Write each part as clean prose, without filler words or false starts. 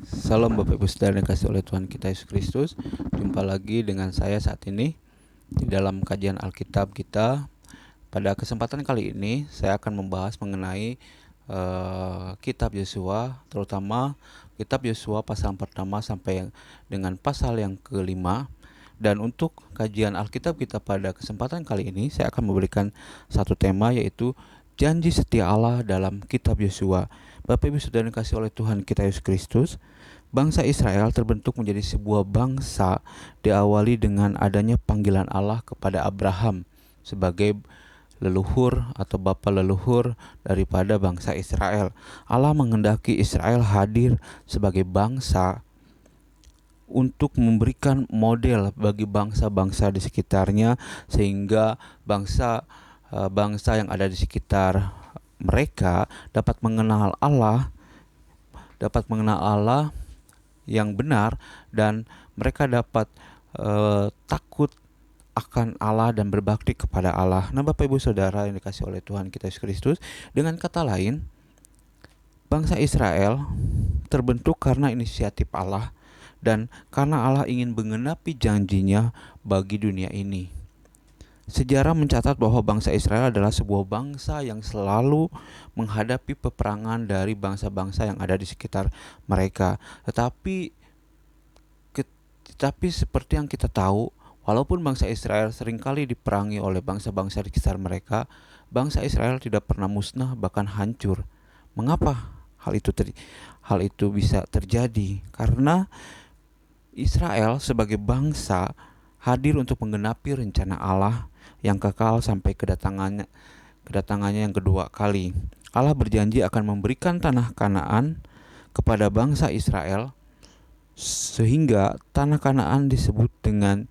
Salam Bapak Ibu Saudara yang dikasihi oleh Tuhan kita Yesus Kristus. Jumpa lagi dengan saya saat ini di dalam kajian Alkitab kita. Pada kesempatan kali ini saya akan membahas mengenai kitab Yosua, terutama kitab Yosua pasal pertama sampai dengan pasal yang kelima. Dan untuk kajian Alkitab kita pada kesempatan kali ini saya akan memberikan satu tema, yaitu janji setia Allah dalam kitab Yosua. Bapak Ibu Saudara yang dikasihi oleh Tuhan kita Yesus Kristus, bangsa Israel terbentuk menjadi sebuah bangsa diawali dengan adanya panggilan Allah kepada Abraham sebagai leluhur atau bapa leluhur daripada bangsa Israel. Allah menghendaki Israel hadir sebagai bangsa untuk memberikan model bagi bangsa-bangsa di sekitarnya, sehingga bangsa yang ada di sekitar mereka dapat mengenal Allah yang benar, dan mereka dapat takut akan Allah dan berbakti kepada Allah. Nah, Bapak Ibu Saudara yang dikasihi oleh Tuhan kita Yesus Kristus, dengan kata lain, bangsa Israel terbentuk karena inisiatif Allah dan karena Allah ingin menggenapi janjinya bagi dunia ini. Sejarah mencatat bahwa bangsa Israel adalah sebuah bangsa yang selalu menghadapi peperangan dari bangsa-bangsa yang ada di sekitar mereka. Tetapi seperti yang kita tahu, walaupun bangsa Israel seringkali diperangi oleh bangsa-bangsa di sekitar mereka, bangsa Israel tidak pernah musnah, bahkan hancur. Mengapa hal itu bisa terjadi? Karena Israel sebagai bangsa hadir untuk menggenapi rencana Allah yang kekal sampai kedatangannya yang kedua kali. Allah berjanji akan memberikan tanah Kanaan kepada bangsa Israel, sehingga tanah Kanaan disebut dengan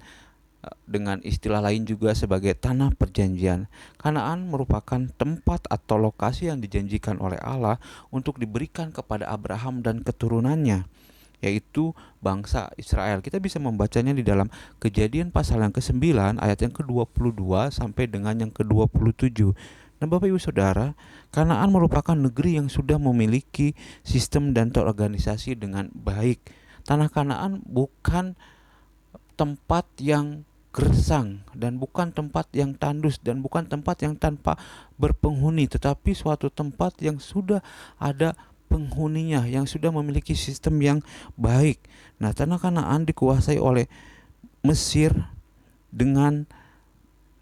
istilah lain juga sebagai tanah perjanjian. Kanaan merupakan tempat atau lokasi yang dijanjikan oleh Allah untuk diberikan kepada Abraham dan keturunannya, yaitu bangsa Israel. Kita bisa membacanya di dalam Kejadian pasal yang ke-9 ayat yang ke-22 sampai dengan yang ke-27. Nah, Bapak Ibu Saudara, Kanaan merupakan negeri yang sudah memiliki sistem dan terorganisasi dengan baik. Tanah Kanaan bukan tempat yang gersang dan bukan tempat yang tandus dan bukan tempat yang tanpa berpenghuni, tetapi suatu tempat yang sudah ada penghuninya, yang sudah memiliki sistem yang baik. Nah, tanah Kanaan dikuasai oleh Mesir dengan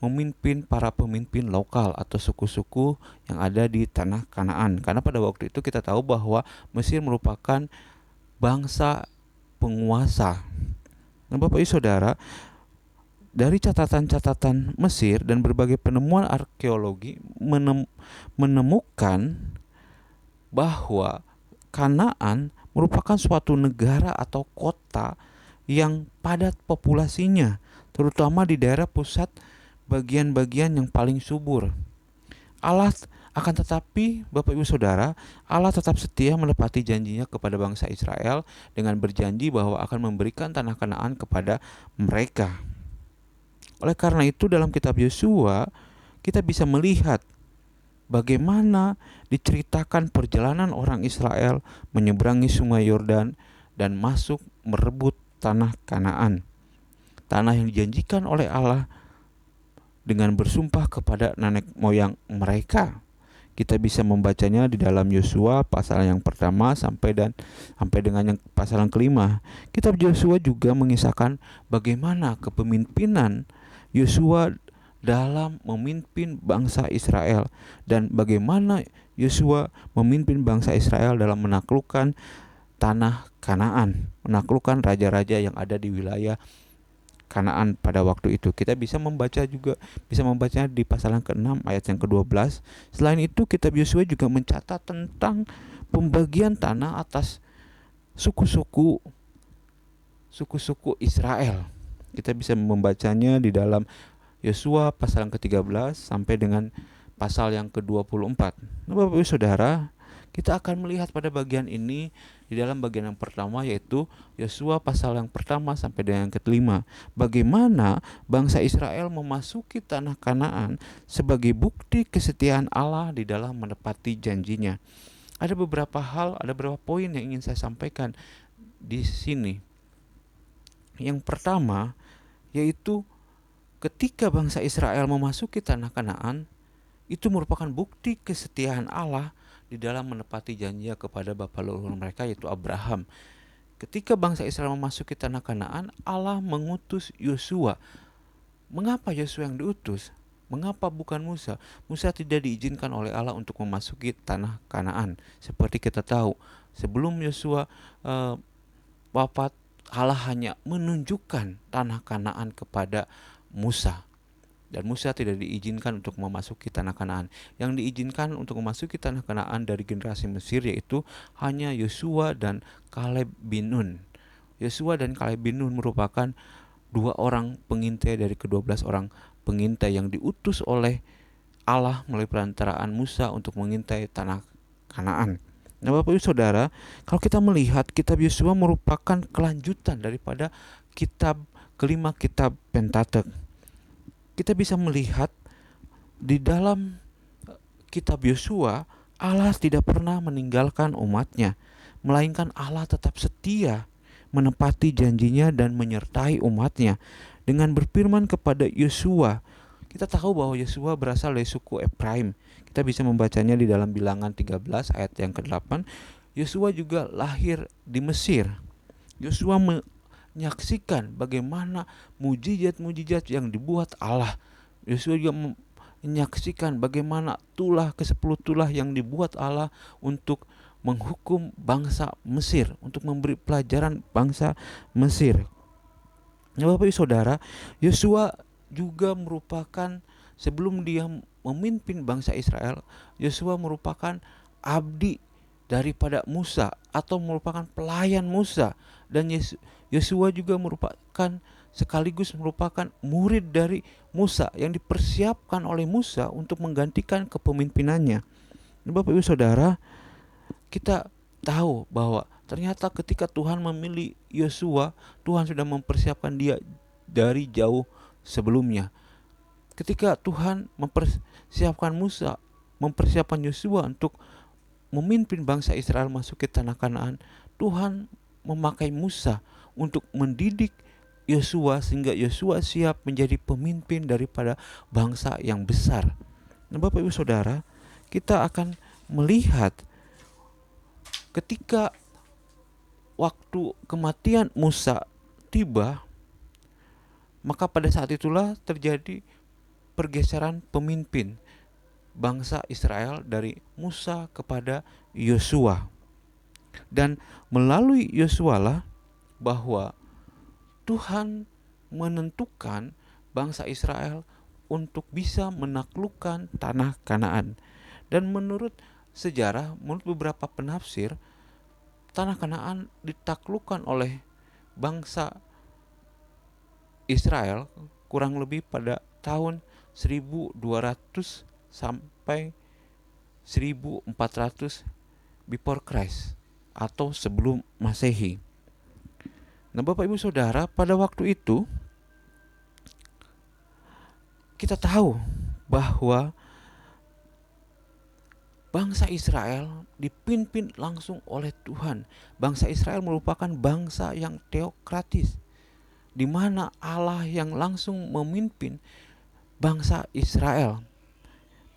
memimpin para pemimpin lokal atau suku-suku yang ada di tanah Kanaan. Karena pada waktu itu kita tahu bahwa Mesir merupakan bangsa penguasa. Nah, Bapak Ibu Saudara, dari catatan-catatan Mesir dan berbagai penemuan arkeologi menemukan bahwa Kanaan merupakan suatu negara atau kota yang padat populasinya, terutama di daerah pusat bagian-bagian yang paling subur. Akan tetapi, Bapak Ibu Saudara, Allah tetap setia menepati janjinya kepada bangsa Israel dengan berjanji bahwa akan memberikan tanah Kanaan kepada mereka. Oleh karena itu, dalam kitab Yosua kita bisa melihat bagaimana diceritakan perjalanan orang Israel menyeberangi sungai Yordan dan masuk merebut tanah Kanaan, tanah yang dijanjikan oleh Allah dengan bersumpah kepada nenek moyang mereka. Kita bisa membacanya di dalam Yosua pasal yang pertama sampai dengan yang pasal yang kelima. Kitab Yosua juga mengisahkan bagaimana kepemimpinan Yosua dalam memimpin bangsa Israel dan bagaimana Yosua memimpin bangsa Israel dalam menaklukkan tanah Kanaan, menaklukkan raja-raja yang ada di wilayah Kanaan pada waktu itu. Kita bisa membacanya di pasal yang ke-6 ayat yang ke-12. Selain itu, kitab Yosua juga mencatat tentang pembagian tanah atas suku-suku Israel. Kita bisa membacanya di dalam Yosua pasal yang ke-13 sampai dengan pasal yang ke-24. Nah, Bapak Ibu Saudara, kita akan melihat pada bagian ini di dalam bagian yang pertama, yaitu Yosua pasal yang pertama sampai dengan yang ke-5. Bagaimana bangsa Israel memasuki tanah Kanaan sebagai bukti kesetiaan Allah di dalam menepati janjinya. Ada beberapa poin yang ingin saya sampaikan di sini. Yang pertama yaitu ketika bangsa Israel memasuki tanah Kanaan, itu merupakan bukti kesetiaan Allah di dalam menepati janji kepada bapa leluhur mereka, yaitu Abraham. Ketika bangsa Israel memasuki tanah Kanaan, Allah mengutus Yosua. Mengapa Yosua yang diutus? Mengapa bukan Musa? Musa tidak diizinkan oleh Allah untuk memasuki tanah Kanaan. Seperti kita tahu, sebelum Yosua wafat, Allah hanya menunjukkan tanah Kanaan kepada Musa. Dan Musa tidak diizinkan untuk memasuki tanah Kanaan. Yang diizinkan untuk memasuki tanah Kanaan dari generasi Mesir yaitu hanya Yosua dan Kaleb bin Nun. Yosua dan Kaleb bin Nun merupakan 2 orang pengintai dari ke-12 orang pengintai yang diutus oleh Allah melalui perantaraan Musa untuk mengintai tanah Kanaan. Nah, Bapak Ibu Saudara, kalau kita melihat kitab Yosua merupakan kelanjutan daripada kelima kitab Pentatek. Kita bisa melihat di dalam kitab Yosua, Allah tidak pernah meninggalkan umatnya, melainkan Allah tetap setia menepati janjinya dan menyertai umatnya. Dengan berfirman kepada Yosua, kita tahu bahwa Yosua berasal dari suku Efraim. Kita bisa membacanya di dalam Bilangan 13 ayat yang ke-8. Yosua juga lahir di Mesir. Yosua menyaksikan bagaimana mujizat-mujizat yang dibuat Allah. Yosua juga menyaksikan bagaimana ke-10 tulah yang dibuat Allah untuk menghukum bangsa Mesir, untuk memberi pelajaran bangsa Mesir. Nah, Bapak Ibu Saudara, Yosua juga merupakan, sebelum dia memimpin bangsa Israel, Yosua merupakan abdi daripada Musa atau merupakan pelayan Musa, dan Yosua juga merupakan sekaligus merupakan murid dari Musa yang dipersiapkan oleh Musa untuk menggantikan kepemimpinannya. Bapak Ibu Saudara, kita tahu bahwa ternyata ketika Tuhan memilih Yosua, Tuhan sudah mempersiapkan dia dari jauh sebelumnya. Ketika Tuhan mempersiapkan Musa, mempersiapkan Yosua untuk memimpin bangsa Israel masuk ke tanah Kanaan, Tuhan memakai Musa untuk mendidik Yosua sehingga Yosua siap menjadi pemimpin daripada bangsa yang besar. Nah, Bapak Ibu Saudara, kita akan melihat ketika waktu kematian Musa tiba, maka pada saat itulah terjadi pergeseran pemimpin bangsa Israel dari Musa kepada Yosua. Dan melalui Yosua lah bahwa Tuhan menentukan bangsa Israel untuk bisa menaklukkan tanah Kanaan. Dan menurut sejarah, menurut beberapa penafsir, tanah Kanaan ditaklukkan oleh bangsa Israel kurang lebih pada tahun 1200 sampai 1400 before Christ atau sebelum Masehi. Nah, Bapak Ibu Saudara, pada waktu itu kita tahu bahwa bangsa Israel dipimpin langsung oleh Tuhan. Bangsa Israel merupakan bangsa yang teokratis, di mana Allah yang langsung memimpin bangsa Israel.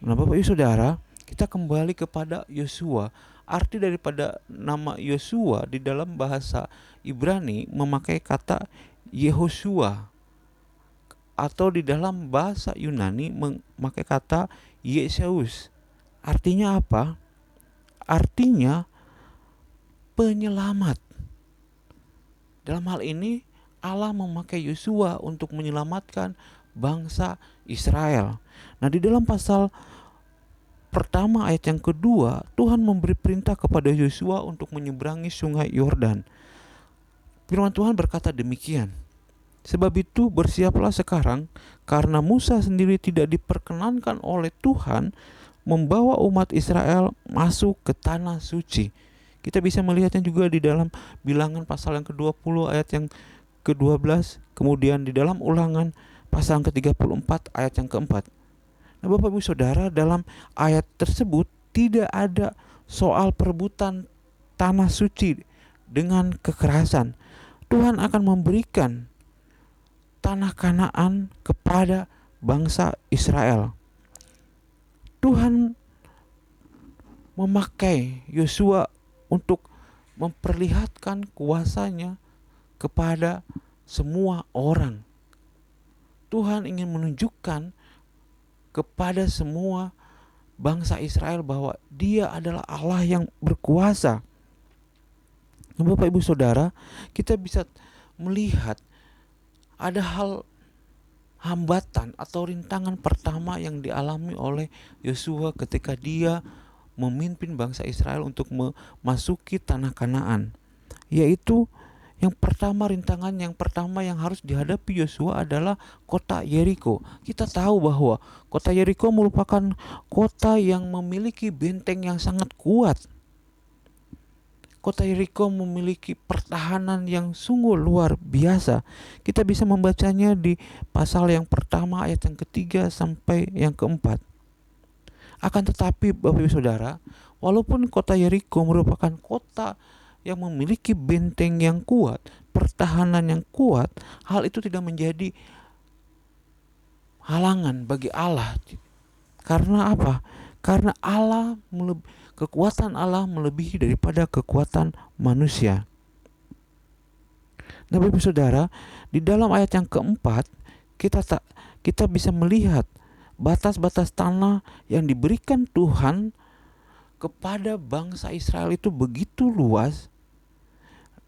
Nah, Bapak Ibu Saudara, kita kembali kepada Yosua. Arti daripada nama Yosua di dalam bahasa Ibrani memakai kata Yehoshua, atau di dalam bahasa Yunani memakai kata Yesus. Artinya apa? Artinya penyelamat. Dalam hal ini Allah memakai Yosua untuk menyelamatkan bangsa Israel. Nah, di dalam pasal pertama ayat yang kedua, Tuhan memberi perintah kepada Yosua untuk menyeberangi sungai Yordan. Firman Tuhan berkata demikian, sebab itu bersiaplah sekarang, karena Musa sendiri tidak diperkenankan oleh Tuhan membawa umat Israel masuk ke tanah suci. Kita bisa melihatnya juga di dalam Bilangan pasal yang ke-20 ayat yang ke-12, kemudian di dalam Ulangan pasal yang ke-34 ayat yang ke-4. Nah, Bapak Ibu Saudara, dalam ayat tersebut tidak ada soal perebutan tanah suci dengan kekerasan. Tuhan akan memberikan tanah Kanaan kepada bangsa Israel. Tuhan memakai Yosua untuk memperlihatkan kuasanya kepada semua orang. Tuhan ingin menunjukkan kepada semua bangsa Israel bahwa Dia adalah Allah yang berkuasa. Bapak Ibu Saudara, kita bisa melihat ada hal hambatan atau rintangan pertama yang dialami oleh Yosua ketika dia memimpin bangsa Israel untuk memasuki tanah Kanaan, yaitu rintangan yang pertama yang harus dihadapi Yosua adalah kota Yeriko. Kita tahu bahwa kota Yeriko merupakan kota yang memiliki benteng yang sangat kuat. Kota Yeriko memiliki pertahanan yang sungguh luar biasa. Kita bisa membacanya di pasal yang pertama ayat yang ketiga sampai yang keempat. Akan tetapi Bapak Ibu Saudara, walaupun kota Yeriko merupakan kota yang memiliki benteng yang kuat, pertahanan yang kuat, hal itu tidak menjadi halangan bagi Allah. Karena apa? Karena kekuatan Allah melebihi daripada kekuatan manusia. Nah, Bapak Ibu Saudara, di dalam ayat yang keempat kita bisa melihat batas-batas tanah yang diberikan Tuhan kepada bangsa Israel itu begitu luas,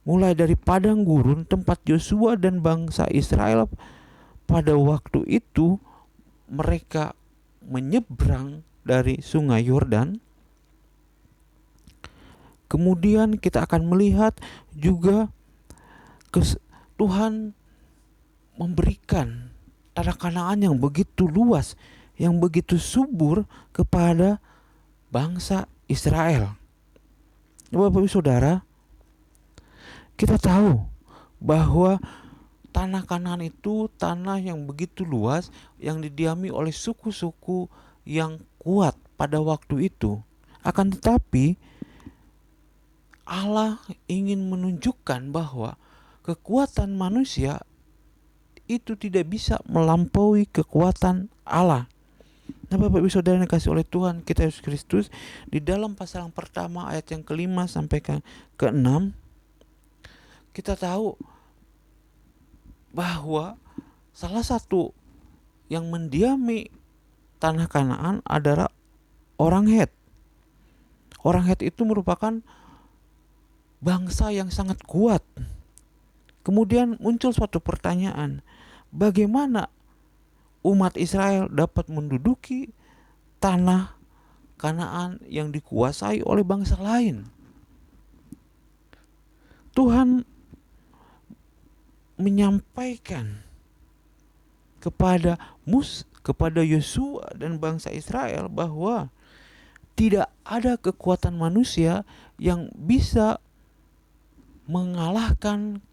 mulai dari padang gurun tempat Yosua dan bangsa Israel pada waktu itu mereka menyeberang dari sungai Yordan. Kemudian kita akan melihat juga Tuhan memberikan tanah Kanaan yang begitu luas, yang begitu subur kepada bangsa Israel. Bapak Ibu Saudara, kita tahu bahwa tanah Kanaan itu tanah yang begitu luas, yang didiami oleh suku-suku yang kuat pada waktu itu. Akan tetapi Allah ingin menunjukkan bahwa kekuatan manusia itu tidak bisa melampaui kekuatan Allah. Nah, Bapak Ibu Saudara yang dikasihi oleh Tuhan kita Yesus Kristus, di dalam pasal yang pertama ayat yang kelima sampai ke-6, kita tahu bahwa salah satu yang mendiami tanah Kanaan adalah orang Het. Orang Het itu merupakan bangsa yang sangat kuat. Kemudian muncul suatu pertanyaan, bagaimana umat Israel dapat menduduki tanah Kanaan yang dikuasai oleh bangsa lain? Tuhan menyampaikan kepada Yosua dan bangsa Israel bahwa tidak ada kekuatan manusia yang bisa mengalahkan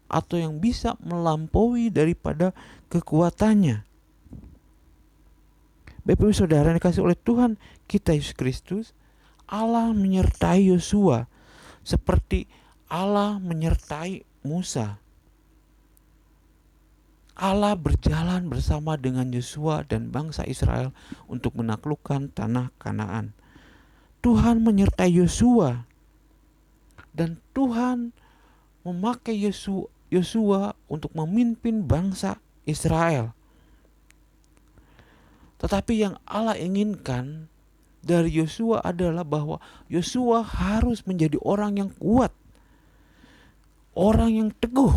atau yang bisa melampaui daripada kekuatannya. Bapak Ibu Saudara yang dikasihi oleh Tuhan kita Yesus Kristus, Allah menyertai Yosua seperti Allah menyertai Musa. Allah berjalan bersama dengan Yosua dan bangsa Israel untuk menaklukkan tanah Kanaan. Tuhan menyertai Yosua dan Tuhan memakai Yosua untuk memimpin bangsa Israel. Tetapi yang Allah inginkan dari Yosua adalah bahwa Yosua harus menjadi orang yang kuat, orang yang teguh.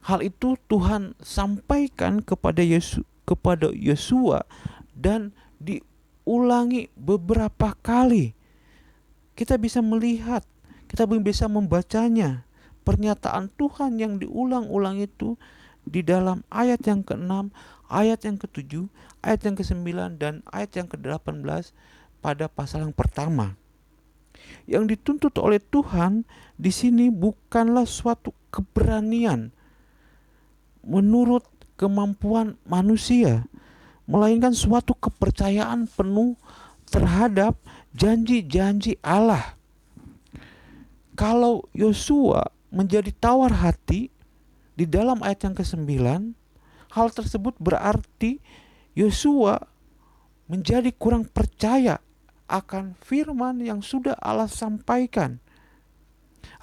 Hal itu Tuhan sampaikan kepada Yosua dan diulangi beberapa kali. Kita bisa melihat, kita bisa membacanya, pernyataan Tuhan yang diulang-ulang itu di dalam ayat yang ke-6, ayat yang ke-7, ayat yang ke-9 dan ayat yang ke-18 pada pasal yang pertama. Yang dituntut oleh Tuhan di sini bukanlah suatu keberanian menurut kemampuan manusia, melainkan suatu kepercayaan penuh terhadap janji-janji Allah. Kalau Yosua menjadi tawar hati di dalam ayat yang ke-9, hal tersebut berarti Yosua menjadi kurang percaya akan firman yang sudah Allah sampaikan.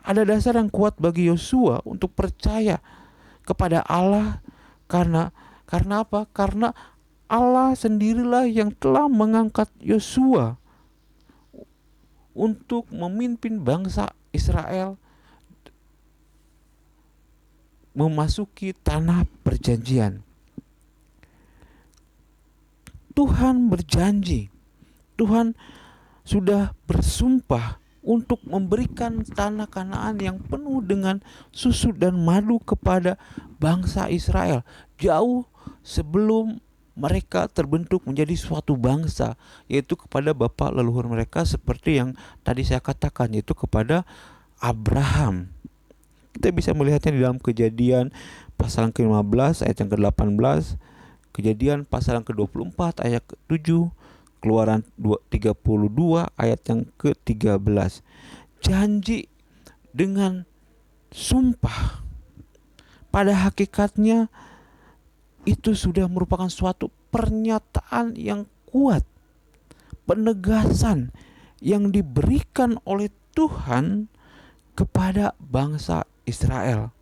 Ada dasar yang kuat bagi Yosua untuk percaya kepada Allah karena apa? Karena Allah sendirilah yang telah mengangkat Yosua untuk memimpin bangsa Israel memasuki tanah perjanjian. Tuhan berjanji, Tuhan sudah bersumpah untuk memberikan tanah Kanaan yang penuh dengan susu dan madu kepada bangsa Israel jauh sebelum mereka terbentuk menjadi suatu bangsa, yaitu kepada bapa leluhur mereka, seperti yang tadi saya katakan, yaitu kepada Abraham. Kita bisa melihatnya di dalam Kejadian pasal yang ke-15 ayat yang ke-18, Kejadian pasal yang ke-24 ayat ke-7, Keluaran 32 ayat yang ke-13. Janji dengan sumpah pada hakikatnya itu sudah merupakan suatu pernyataan yang kuat, penegasan yang diberikan oleh Tuhan kepada bangsa Israel.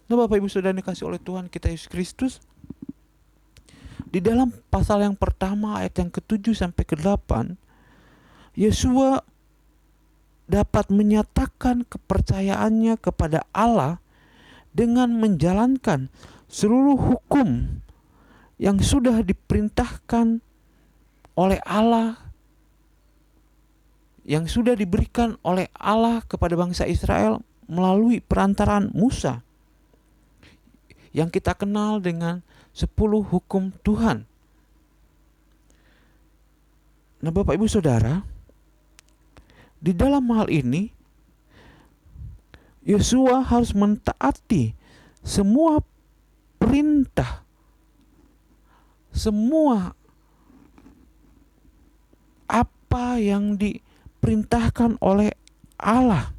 Nah, Bapak Ibu Saudara dikasih oleh Tuhan kita Yesus Kristus, di dalam pasal yang pertama ayat yang ke-7 sampai ke-8, Yosua dapat menyatakan kepercayaannya kepada Allah dengan menjalankan seluruh hukum yang sudah diperintahkan oleh Allah, yang sudah diberikan oleh Allah kepada bangsa Israel melalui perantaraan Musa, yang kita kenal dengan 10 hukum Tuhan. Nah, Bapak Ibu Saudara, di dalam hal ini Yosua harus mentaati semua perintah, semua apa yang diperintahkan oleh Allah,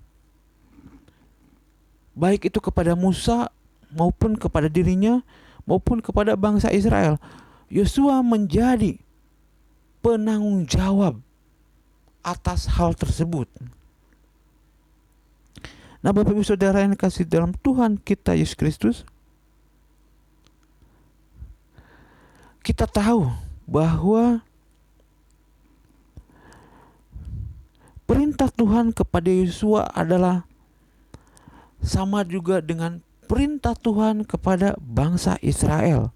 baik itu kepada Musa maupun kepada dirinya maupun kepada bangsa Israel. Yosua menjadi penanggung jawab atas hal tersebut. Nah, Bapak Ibu Saudara yang dikasihi dalam Tuhan kita Yesus Kristus, kita tahu bahwa perintah Tuhan kepada Yosua adalah sama juga dengan perintah Tuhan kepada bangsa Israel.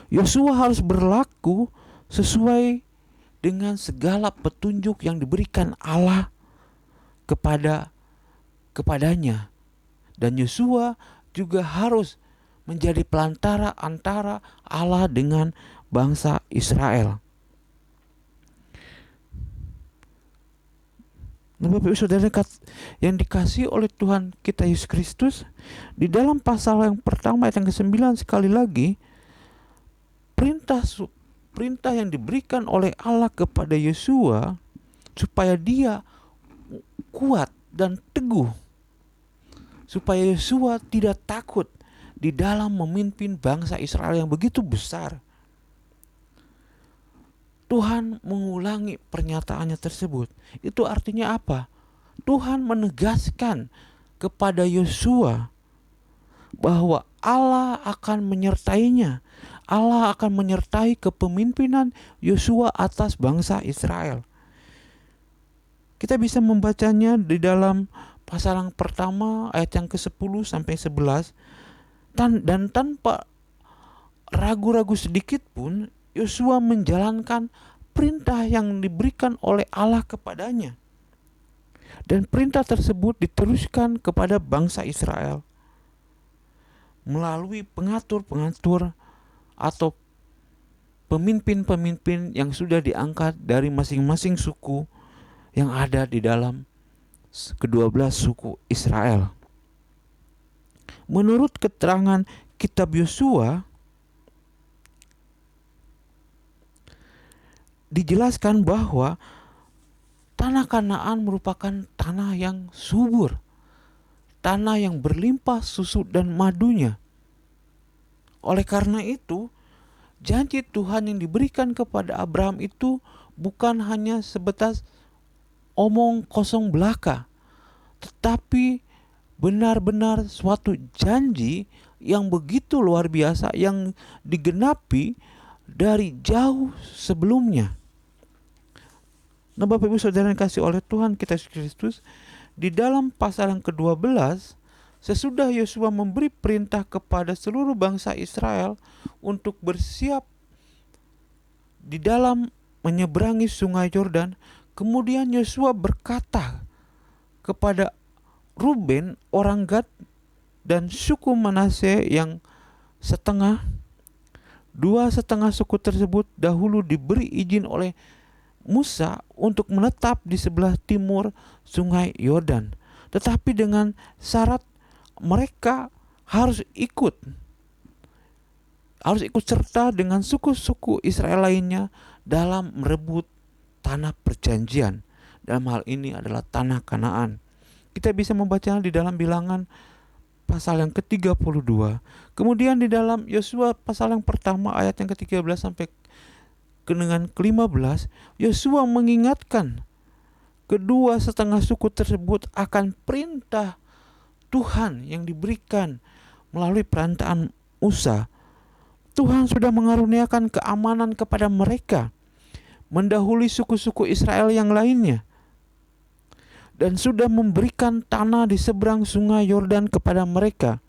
Yosua harus berlaku sesuai dengan segala petunjuk yang diberikan Allah kepadanya. Dan Yosua juga harus menjadi pelantara antara Allah dengan bangsa Israel. Nah, Bapak Ibu Saudara yang dikasihi oleh Tuhan kita Yesus Kristus, di dalam pasal yang pertama ayat yang ke-9 sekali lagi, perintah yang diberikan oleh Allah kepada Yosua supaya dia kuat dan teguh, supaya Yosua tidak takut di dalam memimpin bangsa Israel yang begitu besar. Tuhan mengulangi pernyataannya tersebut. Itu artinya apa? Tuhan menegaskan kepada Yosua bahwa Allah akan menyertainya. Allah akan menyertai kepemimpinan Yosua atas bangsa Israel. Kita bisa membacanya di dalam pasal yang pertama ayat yang ke-10 sampai 11. Dan tanpa ragu-ragu sedikit pun Yosua menjalankan perintah yang diberikan oleh Allah kepadanya. Dan perintah tersebut diteruskan kepada bangsa Israel melalui pengatur-pengatur atau pemimpin-pemimpin yang sudah diangkat dari masing-masing suku yang ada di dalam ke-12 suku Israel. Menurut keterangan kitab Yosua, dijelaskan bahwa tanah Kanaan merupakan tanah tanah yang subur, tanah yang berlimpah susu dan madunya. Oleh karena itu, janji Tuhan yang diberikan kepada Abraham itu bukan hanya sebatas omong kosong belaka, tetapi benar-benar suatu janji yang begitu luar biasa yang digenapi dari jauh sebelumnya. Nah, Bapak Ibu Saudara yang kasih oleh Tuhan kita Yesus Kristus, di dalam pasal yang ke-12, sesudah Yosua memberi perintah kepada seluruh bangsa Israel untuk bersiap di dalam menyeberangi sungai Yordan, kemudian Yosua berkata kepada Ruben, orang Gad, dan suku Manasye yang setengah, dua setengah suku tersebut dahulu diberi izin oleh Musa untuk menetap di sebelah timur sungai Yordan, tetapi dengan syarat mereka harus ikut serta dengan suku-suku Israel lainnya dalam merebut tanah perjanjian. Dalam hal ini adalah tanah Kanaan. Kita bisa membacanya di dalam Bilangan pasal yang ke-32. Kemudian di dalam Yosua pasal yang pertama ayat yang ke-13 sampai dengan ke-15, Yosua mengingatkan kedua setengah suku tersebut akan perintah Tuhan yang diberikan melalui perantaraan Musa. Tuhan sudah mengaruniakan keamanan kepada mereka, mendahului suku-suku Israel yang lainnya, dan sudah memberikan tanah di seberang sungai Yordan kepada mereka.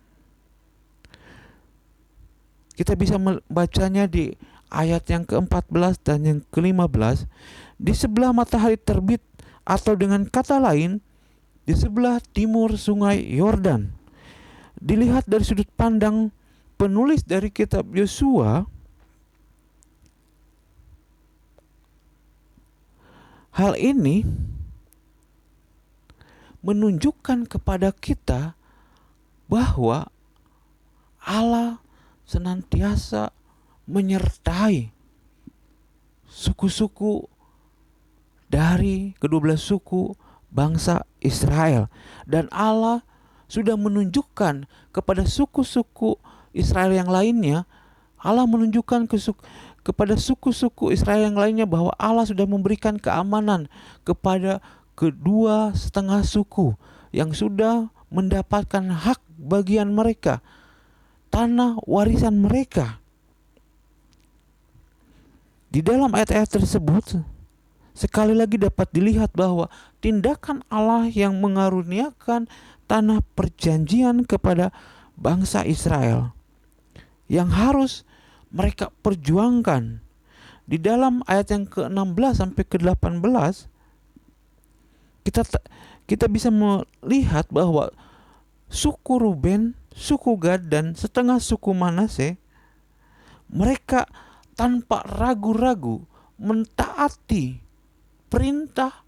Kita bisa membacanya di ayat yang ke-14 dan yang ke-15. Di sebelah matahari terbit, atau dengan kata lain, di sebelah timur sungai Yordan. Dilihat dari sudut pandang penulis dari kitab Yosua, hal ini menunjukkan kepada kita bahwa Allah senantiasa menyertai suku-suku dari kedua belas suku bangsa Israel, dan Allah sudah menunjukkan kepada suku-suku Israel yang lainnya, Allah menunjukkan kepada suku-suku Israel yang lainnya bahwa Allah sudah memberikan keamanan kepada kedua setengah suku yang sudah mendapatkan hak bagian mereka, tanah warisan mereka. Di dalam ayat-ayat tersebut sekali lagi dapat dilihat bahwa tindakan Allah yang mengaruniakan tanah perjanjian kepada bangsa Israel yang harus mereka perjuangkan. Di dalam ayat yang ke-16 sampai ke-18 kita bisa melihat bahwa suku Ruben, suku Gad, dan setengah suku Manasye, mereka tanpa ragu-ragu mentaati perintah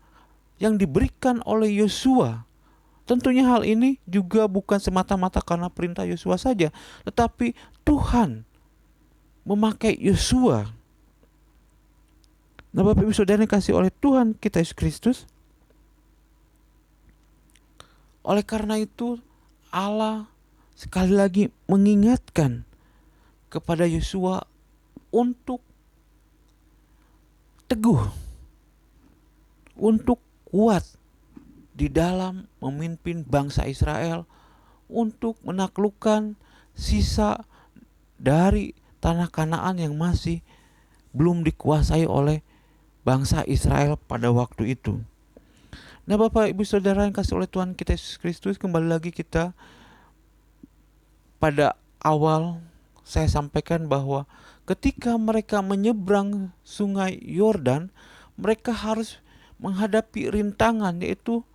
yang diberikan oleh Yosua. Tentunya hal ini juga bukan semata-mata karena perintah Yosua saja, tetapi Tuhan memakai Yosua. Nah, Bapak Ibu Saudara yang kasih oleh Tuhan kita Yesus Kristus, oleh karena itu Allah sekali lagi mengingatkan kepada Yosua untuk teguh, untuk kuat di dalam memimpin bangsa Israel untuk menaklukkan sisa dari tanah Kanaan yang masih belum dikuasai oleh bangsa Israel pada waktu itu. Nah, Bapak Ibu Saudara yang kasih oleh Tuhan kita Yesus Kristus, kembali lagi kita pada awal saya sampaikan bahwa ketika mereka menyeberang sungai Yordan, mereka harus menghadapi rintangan, yaitu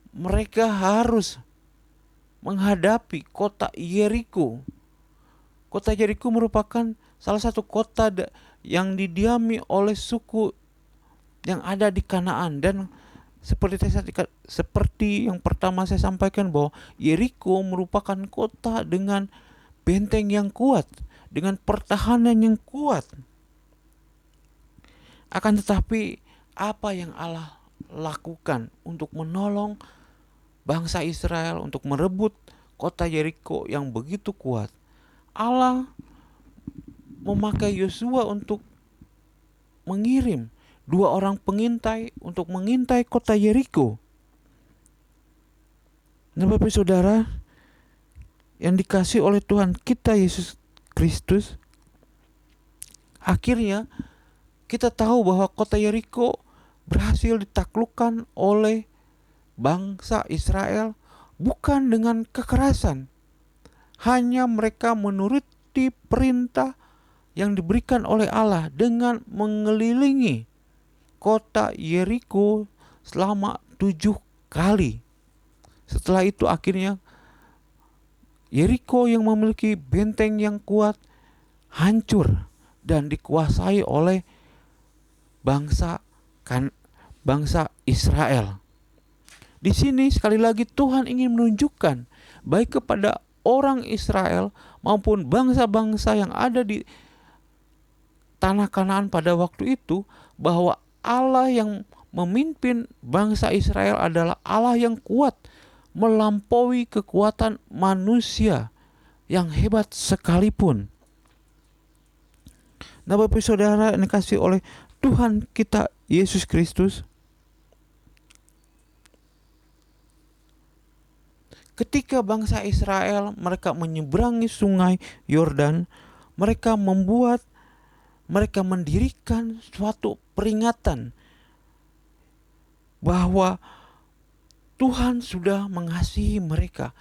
mereka harus menghadapi kota Yeriko. Kota Yeriko merupakan salah satu kota yang didiami oleh suku yang ada di Kanaan, dan seperti yang pertama saya sampaikan bahwa Yeriko merupakan kota dengan benteng yang kuat, dengan pertahanan yang kuat. Akan tetapi apa yang Allah lakukan untuk menolong bangsa Israel untuk merebut kota Yeriko yang begitu kuat. Allah memakai Yosua untuk mengirim 2 orang pengintai untuk mengintai kota Yeriko. Nah, Bapak Saudara yang dikasihi oleh Tuhan kita Yesus Kristus, akhirnya kita tahu bahwa kota Yeriko berhasil ditaklukkan oleh bangsa Israel bukan dengan kekerasan. Hanya mereka menuruti perintah yang diberikan oleh Allah dengan mengelilingi kota Yeriko selama 7 kali. Setelah itu akhirnya Yeriko yang memiliki benteng yang kuat hancur dan dikuasai oleh bangsa Israel. Di sini sekali lagi Tuhan ingin menunjukkan baik kepada orang Israel maupun bangsa-bangsa yang ada di tanah Kanaan pada waktu itu, bahwa Allah yang memimpin bangsa Israel adalah Allah yang kuat, melampaui kekuatan manusia yang hebat sekalipun. Nah, Bapak Saudara yang dikasihi oleh Tuhan kita Yesus Kristus, ketika bangsa Israel mereka menyeberangi sungai Yordan, mereka mendirikan suatu peringatan bahwa Tuhan sudah mengasihi mereka,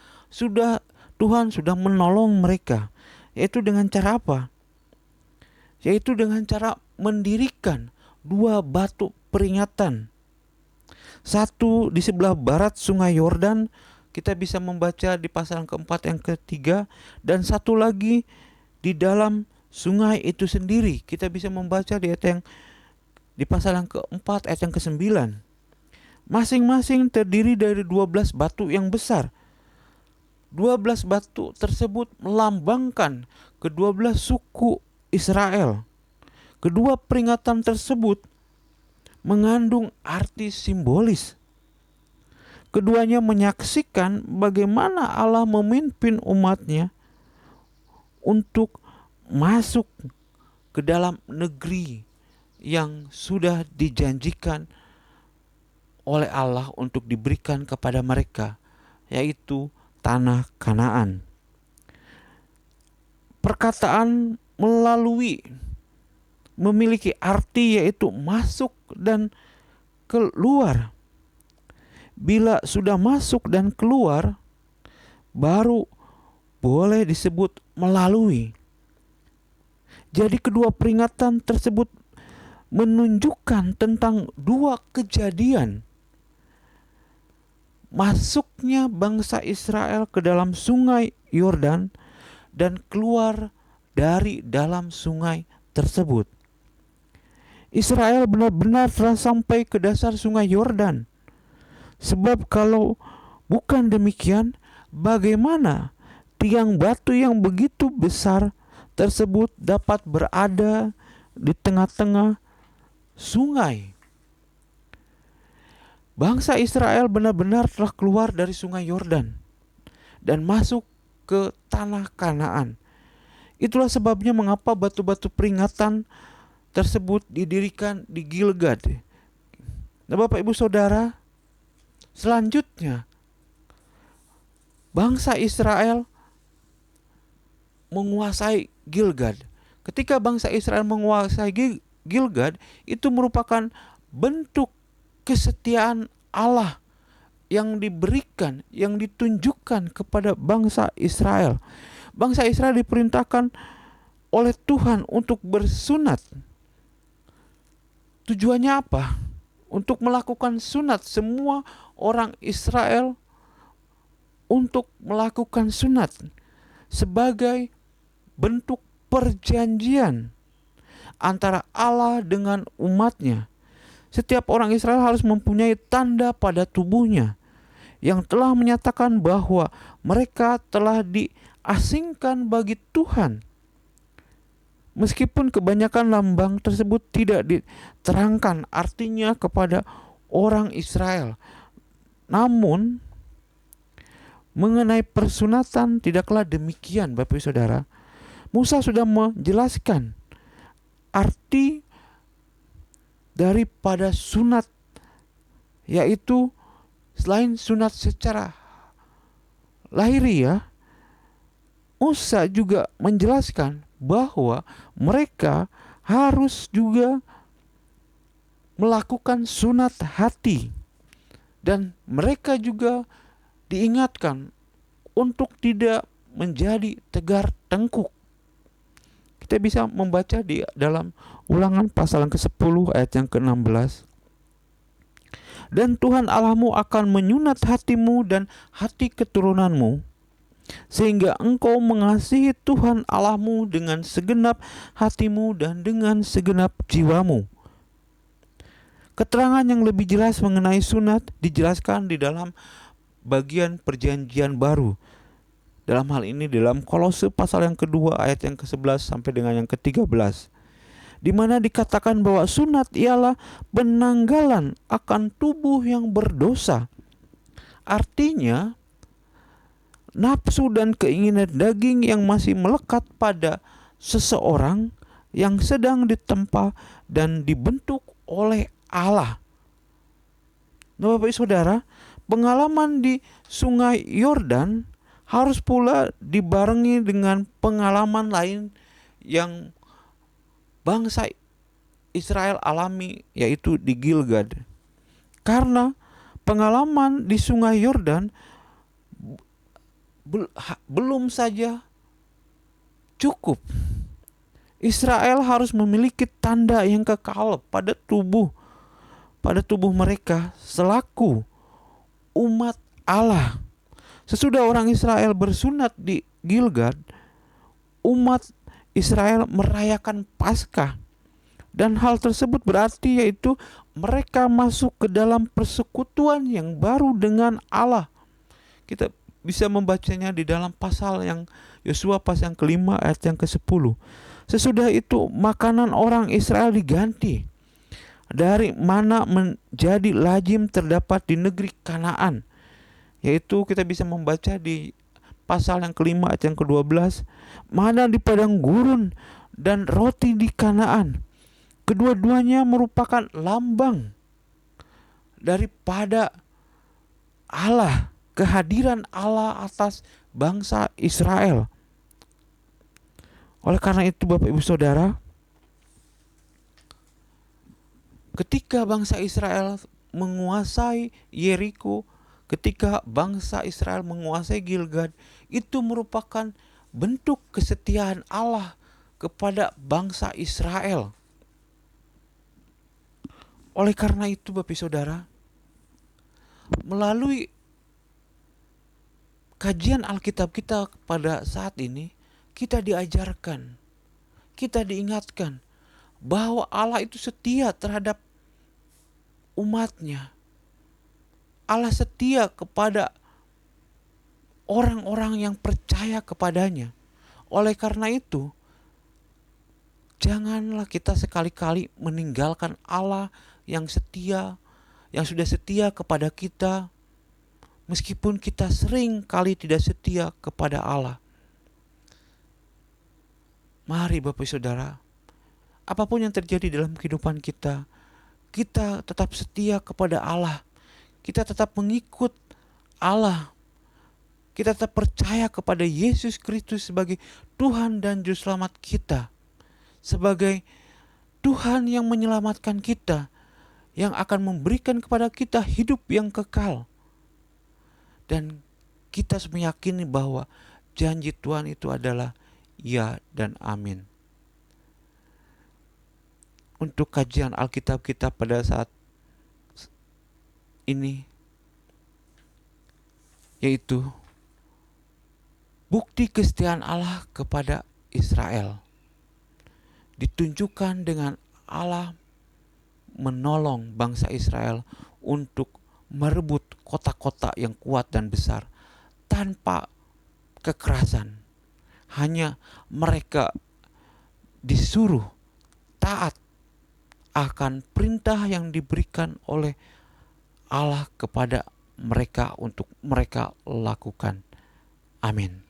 Tuhan sudah menolong mereka. Yaitu dengan cara apa? Yaitu dengan cara mendirikan 2 batu peringatan. Satu di sebelah barat sungai Yordan, kita bisa membaca di pasal yang keempat yang ketiga, dan satu lagi di dalam sungai itu sendiri. Kita bisa membaca di pasal yang keempat ayat yang ke-9. Masing-masing terdiri dari 12 batu yang besar. 12 batu tersebut melambangkan ke-12 suku Israel. Kedua peringatan tersebut mengandung arti simbolis. Keduanya menyaksikan bagaimana Allah memimpin umatnya untuk masuk ke dalam negeri yang sudah dijanjikan oleh Allah untuk diberikan kepada mereka, yaitu tanah Kanaan. Perkataan melalui memiliki arti yaitu masuk dan keluar. Bila sudah masuk dan keluar, baru boleh disebut melalui. Jadi kedua peringatan tersebut menunjukkan tentang 2 kejadian. Masuknya bangsa Israel ke dalam sungai Yordan dan keluar dari dalam sungai tersebut. Israel benar-benar telah sampai ke dasar sungai Yordan. Sebab kalau bukan demikian, bagaimana tiang batu yang begitu besar tersebut dapat berada di tengah-tengah sungai? Bangsa Israel benar-benar telah keluar dari sungai Yordan dan masuk ke tanah Kanaan. Itulah sebabnya mengapa batu-batu peringatan tersebut didirikan di Gilgad. Nah, Bapak Ibu Saudara, selanjutnya bangsa Israel menguasai Gilgad. Ketika bangsa Israel menguasai Gilgad, itu merupakan bentuk kesetiaan Allah yang diberikan, yang ditunjukkan kepada bangsa Israel. Bangsa Israel diperintahkan oleh Tuhan untuk bersunat. Tujuannya apa? Untuk melakukan sunat. Semua orang Israel untuk melakukan sunat sebagai bentuk perjanjian antara Allah dengan umatnya. Setiap orang Israel harus mempunyai tanda pada tubuhnya yang telah menyatakan bahwa mereka telah diasingkan bagi Tuhan. Meskipun kebanyakan lambang tersebut tidak diterangkan artinya kepada orang Israel. Namun mengenai persunatan tidaklah demikian, Bapak Ibu Saudara. Musa sudah menjelaskan arti daripada sunat, yaitu selain sunat secara lahiriah, Musa juga menjelaskan bahwa mereka harus juga melakukan sunat hati, dan mereka juga diingatkan untuk tidak menjadi tegar tengkuk. Kita bisa membaca di dalam Ulangan pasal yang ke-10 ayat yang ke-16. Dan Tuhan Allahmu akan menyunat hatimu dan hati keturunanmu, sehingga engkau mengasihi Tuhan Allahmu dengan segenap hatimu dan dengan segenap jiwamu. Keterangan yang lebih jelas mengenai sunat dijelaskan di dalam bagian perjanjian baru. Dalam hal ini dalam Kolose pasal yang kedua ayat yang ke-11 sampai dengan yang ke-13, di mana dikatakan bahwa sunat ialah penanggalan akan tubuh yang berdosa. Artinya nafsu dan keinginan daging yang masih melekat pada seseorang yang sedang ditempa dan dibentuk oleh Allah. Nah, Bapak Ibu Saudara, pengalaman di Sungai Yordan harus pula dibarengi dengan pengalaman lain yang bangsa Israel alami, yaitu di Gilgad. Karena pengalaman di Sungai Yordan belum saja cukup. Israel harus memiliki tanda yang kekal pada tubuh mereka selaku umat Allah. Sesudah orang Israel bersunat di Gilgad, umat Israel merayakan Paskah. Dan hal tersebut berarti yaitu mereka masuk ke dalam persekutuan yang baru dengan Allah. Kita bisa membacanya di dalam pasal yang Yosua pasal yang ke-5 ayat yang ke-10. Sesudah itu makanan orang Israel diganti dari mana menjadi lazim terdapat di negeri Kanaan, yaitu kita bisa membaca di pasal yang ke-5 ayat yang ke-12, mana di padang gurun dan roti di Kanaan. Kedua-duanya merupakan lambang daripada Allah, kehadiran Allah atas bangsa Israel. Oleh karena itu Bapak Ibu Saudara, ketika bangsa Israel menguasai Yeriko, ketika bangsa Israel menguasai Gilgad, itu merupakan bentuk kesetiaan Allah kepada bangsa Israel. Oleh karena itu Bapak Saudara, melalui kajian Alkitab kita pada saat ini, kita diajarkan, kita diingatkan bahwa Allah itu setia terhadap umatnya. Allah setia kepada orang-orang yang percaya kepadanya. Oleh karena itu, janganlah kita sekali-kali meninggalkan Allah yang setia, yang sudah setia kepada kita, meskipun kita sering kali tidak setia kepada Allah. Mari Bapak Saudara, apapun yang terjadi dalam kehidupan kita, kita tetap setia kepada Allah. Kita tetap mengikut Allah. Kita tetap percaya kepada Yesus Kristus sebagai Tuhan dan Juru Selamat kita. Sebagai Tuhan yang menyelamatkan kita, yang akan memberikan kepada kita hidup yang kekal. Dan kita meyakini bahwa janji Tuhan itu adalah ya dan amin. Untuk kajian Alkitab kita pada saat ini, yaitu bukti kesetiaan Allah kepada Israel, ditunjukkan dengan Allah menolong bangsa Israel untuk merebut kota-kota yang kuat dan besar tanpa kekerasan. Hanya mereka disuruh taat akan perintah yang diberikan oleh Allah kepada mereka untuk mereka lakukan. Amin.